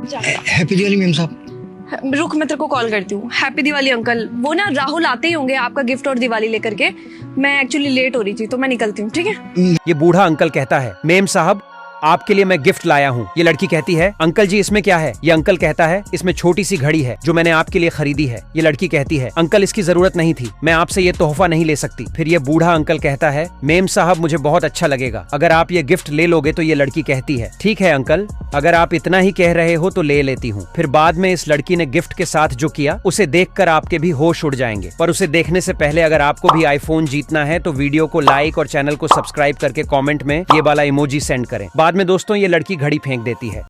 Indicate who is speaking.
Speaker 1: Happy Diwali ma'am साहब।
Speaker 2: रुक, मैं तेरे को कॉल करती हूँ। Happy Diwali uncle. वो ना राहुल आते ही होंगे आपका गिफ्ट और दिवाली लेकर के। मैं एक्चुअली लेट हो रही थी तो मैं निकलती हूँ, ठीक है?
Speaker 3: ये बूढ़ा अंकल कहता है, मेम साहब आपके लिए मैं गिफ्ट लाया हूँ। ये लड़की कहती है, अंकल जी इसमें क्या है? ये अंकल कहता है, इसमें छोटी सी घड़ी है जो मैंने आपके लिए खरीदी है। ये लड़की कहती है, अंकल इसकी जरूरत नहीं थी, मैं आपसे ये तोहफा नहीं ले सकती। फिर ये बूढ़ा अंकल कहता है, मेम साहब मुझे बहुत अच्छा लगेगा अगर आप ये गिफ्ट ले लोगे। तो ये लड़की कहती है, ठीक है अंकल, अगर आप इतना ही कह रहे हो तो ले लेती हूँ। फिर बाद में इस लड़की ने गिफ्ट के साथ जो किया उसे देखकर आपके भी होश उड़ जाएंगे। पर उसे देखने से पहले अगर आपको भी आईफोन जीतना है तो वीडियो को लाइक और चैनल को सब्सक्राइब करके कमेंट में ये वाला इमोजी सेंड करें। बाद में दोस्तों ये लड़की घड़ी फेंक देती है।